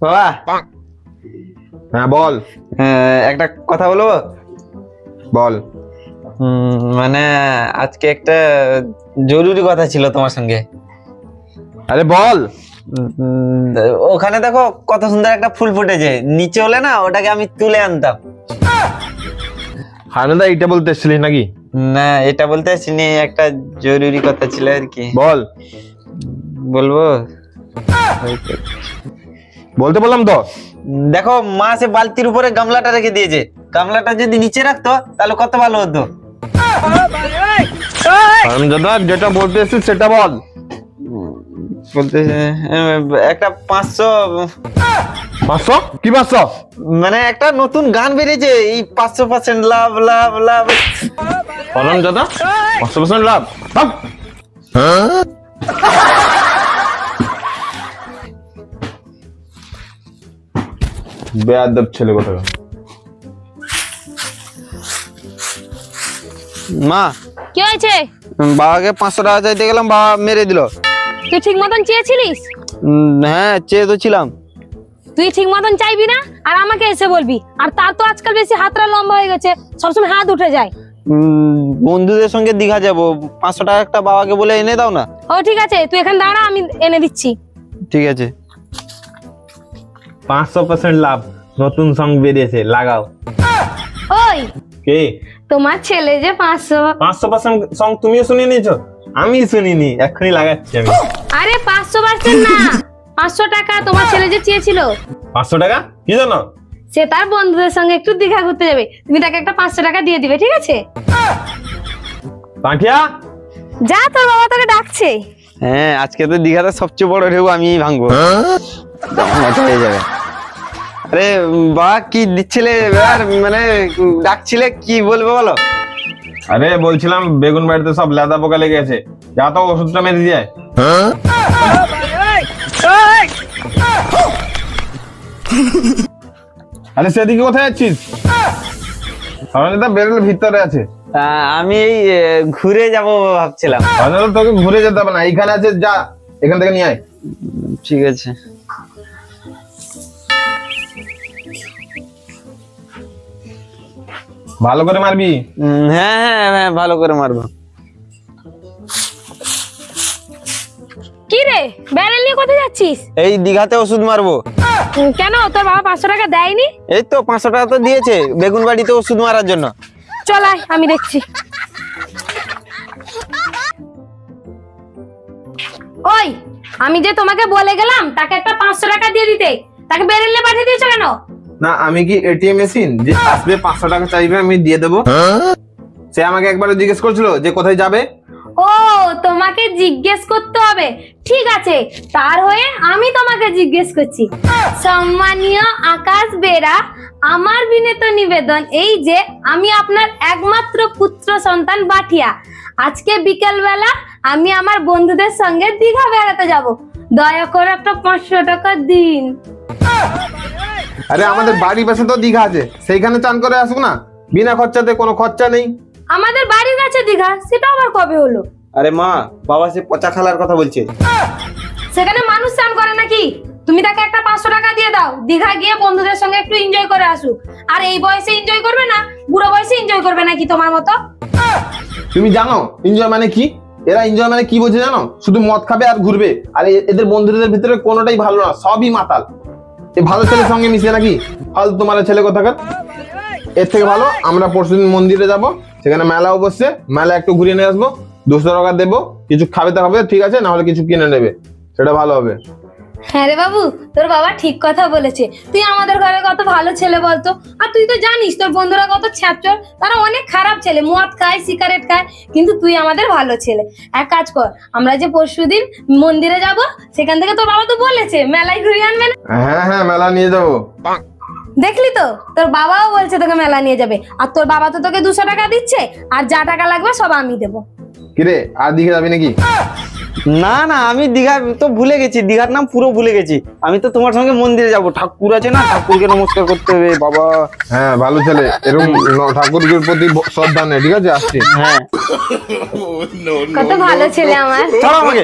বাবা হ্যাঁ বল। একটা কথা বলবো? বল। মানে আজকে একটা জরুরি কথা ছিল তোমার সঙ্গে। আরে বল। ওখানে দেখো কত সুন্দর একটা ফুল ফুটেছে, নিচে হলে না ওটাকে আমি তুলে আনতাম। হারাদা এটা বলতে এসেছিলিস নাকি? না, এটা বলতে আসিনি, একটা জরুরি কথা ছিল আর কি। বল। বলবো? বলতে বললাম তো। দেখো মা সে বালতির উপরে গামলাটা রেখে দিয়েছে, গামলাটা যদি নিচে রাখতো তাহলে কত ভালো হতো। দাদা যেটা বলতে এসেছিস সেটা বল। বলতে একটা 500 কি 500? মানে একটা নতুন গান বেরিয়েছে, এই 500% লাভ লাভ লাভ। দাদা 500% লাভ। বেয়াদব ছেলে কোথাকার। মা কি হয়েছে? বাবাকে 500 টাকা চাইতে গেলাম, বাবা মেরে দিল। তুই ঠিক মতন চেয়েছিলিস? হ্যাঁ চেয়ে তো ছিলাম। তুই ঠিক মতন চাইবি না আর আমাকে এসে বলবি। আর তার তো আজকাল বেশি হাতটা লম্বা হয়ে গেছে, সবসময় হাত উঠে যায়। বন্ধুদের সঙ্গে দীঘা যাবো, 500 টাকা একটা বাবাকে বলে এনে দাও না। ও ঠিক আছে, তুই এখানে দাঁড়া, আমি এনে দিচ্ছি। ঠিক আছে। 500% লাভ নতুন সং বেরিয়েছে, লাগাও। ওই কে? তোমার ছেলে যে 500% সং তুমিও শুনে নিয়েছো? আমি শুনিনি, এখনই লাগাচ্ছি আমি। আরে 500% না, 500 টাকা তোমার ছেলে যে চেয়েছিল। 500 টাকা কি জন্য? সে তার বন্ধুদের সঙ্গে একটু দীঘা ঘুরতে যাবে, তুমি তাকে একটা 500 টাকা দিয়ে দিবে, ঠিক আছে? পাখিয়া যা, তোর বাবা তোকে ডাকছে। হ্যাঁ আজকে তো দীঘাতে সবচেয়ে বড় ঢেউ আমি ভাঙবো, মজা হয়ে যাবে। আরে বাবা কি দিচ্ছিলে এবার, মানে ডাকছিলে, কি বলবে বলো? আরে বলছিলাম বেগুন বাড়িতে সব লেদা পোকা লেগে গেছে, যা তো ওষুধটা মেরে দিয়ে। আরে সেদিকে কোথায় যাচ্ছিস? বেরোলে ভিতরে আছে। আমি এই ঘুরে যাব ভাবছিলাম। তোকে ঘুরে যেতে হবে না, এইখানে আছে, যা এখান থেকে নিয়ে আয়। ঠিক আছে। ভালো করে মারবি। হ্যাঁ হ্যাঁ হ্যাঁ ভালো করে মারবো। কি রে, ব্যারেল নিয়ে কোথায় যাচ্ছিস? এই দীঘাতে ওষুধ মারবো। কেন, তোর বাবা 500 টাকা দেয়নি? এই তো 500 টাকা তো দিয়েছে বেগুন বাড়িতে ওষুধ মারার জন্য। চল আয়, আমি দেখছি। ওই, আমি যে তোমাকে বলে গেলাম তাকে একটা 500 টাকা দিয়ে দিতে, তাকে ব্যারেল নিয়ে পাঠিয়ে দিয়েছো কেন? না আমি কি এটিএম মেশিন যে আসবে 500 টাকা চাইবে আমি দিয়ে দেবো? সে আমাকে একবার জিজ্ঞেস করছিল যে কোথায় যাবে। ও, তোমাকে জিজ্ঞেস করতে হবে, ঠিক আছে। তার হয়ে আমি তোমাকে জিজ্ঞেস করছি। সম্মানীয় আকাশ বেরা, আমার বিনীত নিবেদন এই যে আমি আপনার একমাত্র পুত্র সন্তান বাটিয়া, আজকে বিকেল বেলা আমি আমার বন্ধুদের সঙ্গে দীঘা বেড়াতে যাব, দয়া করে একটা 500 টাকা দিন। আরে আমাদের বাড়ির পাশে তো দীঘা আছে, সেইখানে চান করে আসবো না, বিনা খরচাতে, কোনো খরচা নেই। আমাদের বাড়ির কাছে দীঘা, সেটা আবার কবে হলো? আরে মা, বাবা সে পচা খালার কথা বলছে। সেখানে মানুষ চান করে নাকি? তুমি তাকে একটা 500 টাকা দিয়ে দাও, দীঘা গিয়ে বন্ধুদের সঙ্গে একটু এনজয় করে আসুক। আর এই বয়সে এনজয় করবে না, বুড়ো বয়সে এনজয় করবে নাকি তোমার মতো? তুমি জানো এনজয় মানে কি? এরা এনজয় মানে কি বোঝে জানো? শুধু মদ খাবে আর ঘুরবে। আর এদের বন্ধুদের ভিতরে কোনোটাই ভালো না, সবই মাতাল। এই ভালো ছেলের সঙ্গে মিশে নাকি? ফালতু তোমার ছেলে কোথাকার। এর থেকে ভালো আমরা পরশুদিন মন্দিরে যাব, সেখানে মেলাও বসছে, মেলা একটু ঘুরিয়ে নিয়ে আসবো, 200 টাকা দেবো, কিছু খাবে তো হবে, ঠিক আছে, না হলে কিছু কিনে নেবে, সেটা ভালো হবে। হ্যাঁ রে বাবু, তোর বাবা ঠিক কথা বলেছে। তুই আমাদের ঘরে কত ভালো ছেলে বলতো। আর তুই তো জানিস তোর বন্ধুরা কত ছ্যাপচর, তারা অনেক খারাপ ছেলে, মদ খায়, সিগারেট খায়, কিন্তু তুই আমাদের ভালো ছেলে। এক কাজ কর, আমরা যে পরশুদিন মন্দিরে যাব, সেখান থেকে তোর বাবা তো বলেছে মেলায় ঘুরিয়ে আনবে না? হ্যাঁ হ্যাঁ মেলা নিয়ে যাবো। দেখলি তো, তোর বাবাও বলছে তোকে মেলা নিয়ে যাবে। আর তোর বাবা তো তোকে 200 টাকা দিচ্ছে, আর যা টাকা লাগবে সব আমি দেবো। কিরে আর দীঘা যাবি নাকি? না না, আমি দীঘা তো ভুলে গেছি, দীঘার নাম পুরো ভুলে গেছি। আমি তো তোমার সঙ্গে মন্দিরে যাব, ঠাকুর আছে না, ঠাকুরকে নমস্কার করতে হবে বাবা। হ্যাঁ ভালো ছেলে, এরকম ঠাকুরের প্রতি শ্রদ্ধা নেই, ঠিক আছে, আসছি। হ্যাঁ কত ভালো ছেলে আমার। চলো আমাকে।